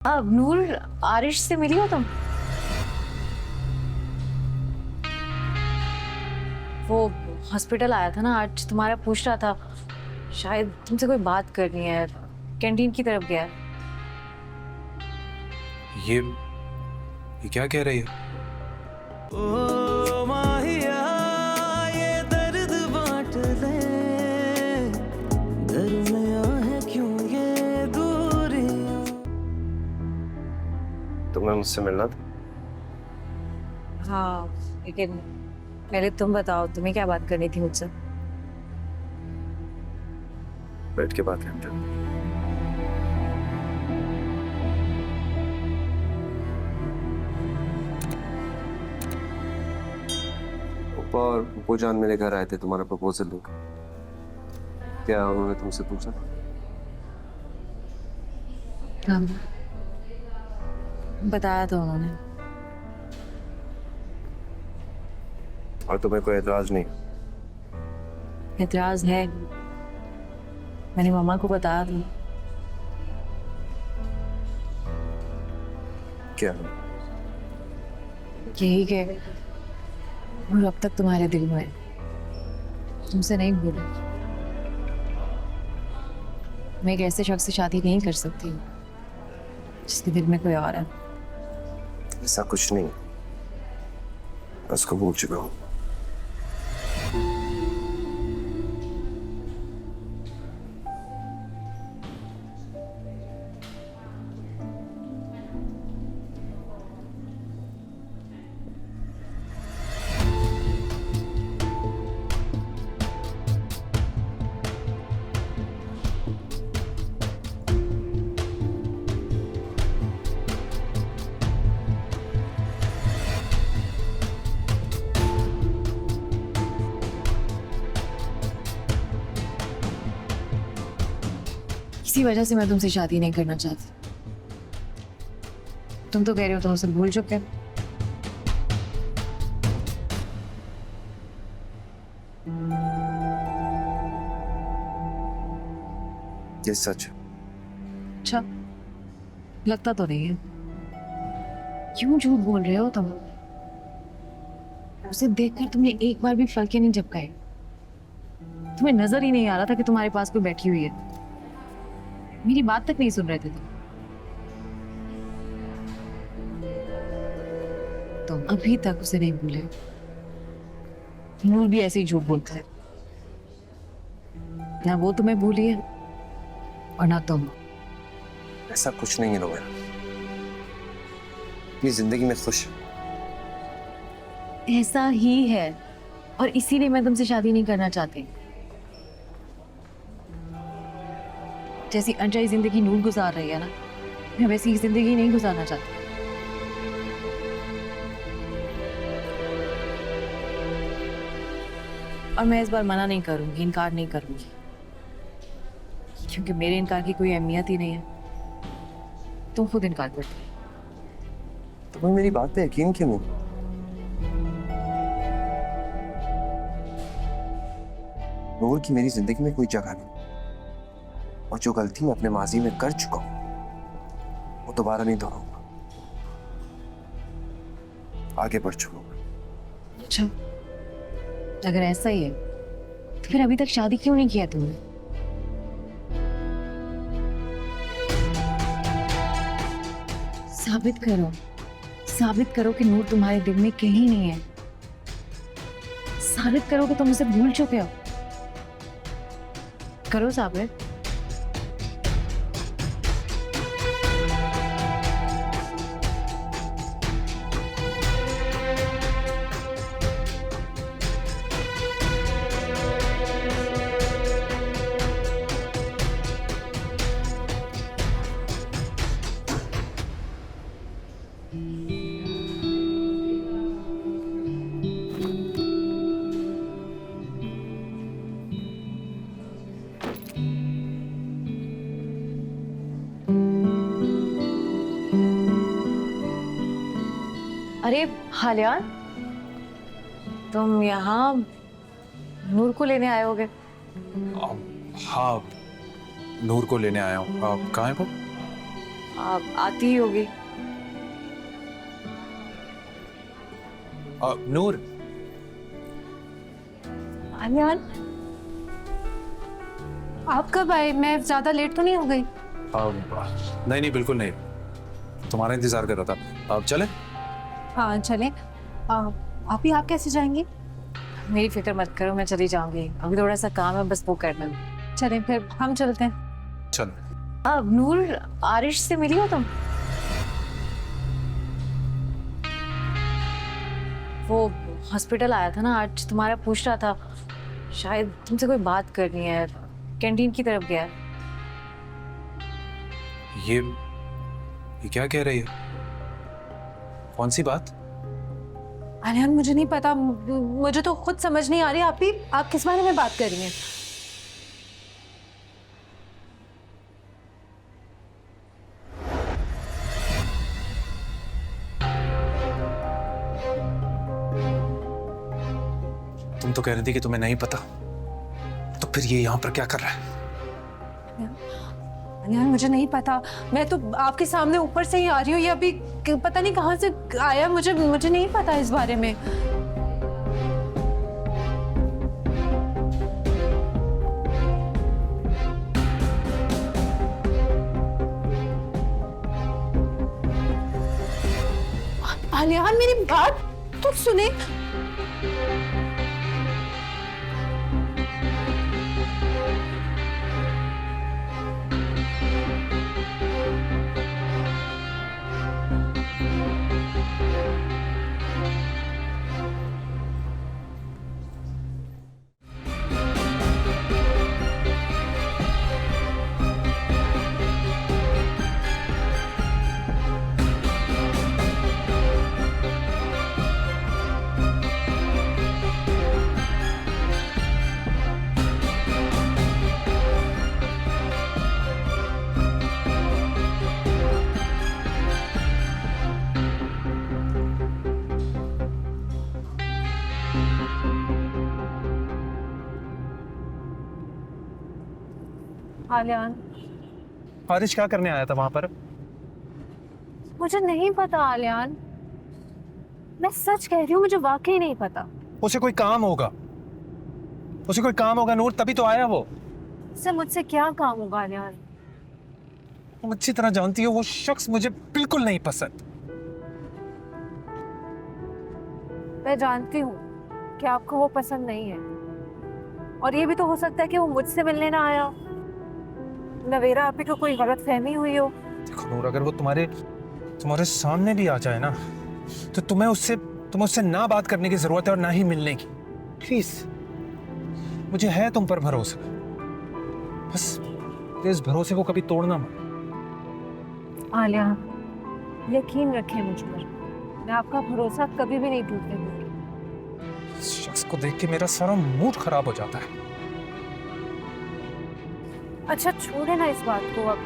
अब नूर, आरिश से मिली हो तुम? वो हॉस्पिटल आया था ना आज, तुम्हारा पूछ रहा था, शायद तुमसे कोई बात करनी है, कैंटीन की तरफ गया है। ये क्या कह रही है? ओ माहिया ये दर्द बांट ले, दरमिया है क्यों ये दूरियां। तुम्हें मुझसे मिलना था? हाँ, लेकिन पहले तुम बताओ, तुम्हें क्या बात करनी थी मुझसे? बैठ के बात करते हैं। पापा और पप्पू जान मेरे घर आए थे तुम्हारा प्रपोजल लेकर। क्या उन्होंने तुमसे पूछा? हाँ, बताया था उन्होंने। और तुम्हें कोई एतराज नहीं? एतराज है, मैंने मम्मा को बताया था। क्या? यही के और अब तक तुम्हारे दिल में है, तुमसे नहीं भूला। मैं एक ऐसे शख्स से शादी नहीं कर सकती जिसके दिल में कोई और है। ऐसा कुछ नहीं, मैं उसको भूल चुका हूँ। इसी वजह से मैं तुमसे शादी नहीं करना चाहती। तुम तो कह रहे हो तुम उसे भूल चुके हो। ये सच है। अच्छा, लगता तो नहीं है। क्यों झूठ बोल रहे हो तुम? उसे देखकर तुमने एक बार भी फलके नहीं झपकाए। तुम्हें नजर ही नहीं आ रहा था कि तुम्हारे पास कोई बैठी हुई है। मेरी बात तक नहीं सुन रहे थे तुम अभी तक उसे नहीं भूले। नूर भी ऐसे ही झूठ बोलता है, ना वो तुम्हें भूली है और ना तुम। ऐसा कुछ नहीं है नोरा, अपनी जिंदगी में खुश है। ऐसा ही है और इसीलिए मैं तुमसे शादी नहीं करना चाहती। जैसी अनचाही जिंदगी नूर गुजार रही है ना, मैं वैसी जिंदगी नहीं गुजारना चाहती। और मैं इस बार मना नहीं करूंगी, इनकार नहीं करूंगी, क्योंकि मेरे इनकार की कोई अहमियत ही नहीं है। तुम खुद इनकार करते हो। तुम्हें मेरी बात पे यकीन क्यों नहीं? नूर की मेरी जिंदगी में कोई जगह नहीं, और जो गलती मैं अपने माजी में कर चुका हूं वो दोबारा नहीं दोहराऊंगा। आगे बढ़ चुका हूं। अच्छा, अगर ऐसा ही है तो फिर अभी तक शादी क्यों नहीं किया तुमने? साबित करो, साबित करो कि नूर तुम्हारे दिल में कहीं नहीं है। साबित करो कि तुम उसे भूल चुके हो। करो साबित। अरे हालियान, तुम यहाँ नूर को लेने आए होगे? हाँ, नूर को लेने आया हूँ। आप कहाँ हैं वो? आती ही होगी। नूर, आलियान, आप कब आए? मैं ज्यादा लेट तो नहीं हो गई? नहीं नहीं बिल्कुल नहीं, तुम्हारा इंतजार कर रहा था। अब चले? हाँ चले। आप कैसे जाएंगी? मेरी फिक्र मत करो, मैं चली जाऊंगी। अभी थोड़ा सा काम है, बस वो करना है। चले फिर हम चलते हैं। चलो। अब नूर, आरिश से मिली हो तुम? वो हॉस्पिटल आया था ना आज, तुम्हारा पूछ रहा था, शायद तुमसे कोई बात करनी है। कैंटीन की तरफ गया है। ये क्या कह रही है? कौन सी बात? आलियान मुझे नहीं पता, मुझे तो खुद समझ नहीं आ रही। आप किस बारे में बात कर रही हैं? तुम तो कह रही थी कि तुम्हें नहीं पता, तो फिर ये यहाँ पर क्या कर रहा है? आलियान मुझे नहीं पता, मैं तो आपके सामने ऊपर से ही आ रही हूँ। ये अभी पता नहीं कहाँ से आया, मुझे नहीं पता इस बारे में। आलियान मेरी बात तो सुने। आलियान आरिश क्या करने आया था वहां पर? मुझे नहीं पता आलियान, मैं सच कह रही हूँ, मुझे वाकई नहीं पता। उसे कोई काम होगा, नूर, तभी तो आया वो। उससे मुझसे क्या काम होगा आलियान? तुम अच्छी तरह जानती हो वो शख्स मुझे बिल्कुल नहीं पसंद। मैं जानती हूँ कि आपको वो पसंद नहीं है, और ये भी तो हो सकता है कि वो मुझसे मिलने ना आया। नवेरा आपी को कोई गलत फहमी हुई हो। देखो नूर, अगर वो तुम्हारे सामने भी आ जाए ना, तो तुम्हें उससे ना बात करने की जरूरत है और ना ही मिलने की। प्लीज, मुझे है तुम पर भरोसा, बस इस भरोसे को कभी तोड़ना मत। आलिया, यकीन रखें मुझ पर, मैं आपका भरोसा कभी भी नहीं टूटने दूंगी। इस शख्स को देख के मेरा सारा मूड खराब हो जाता है। अच्छा छोड़े ना इस बात को अब।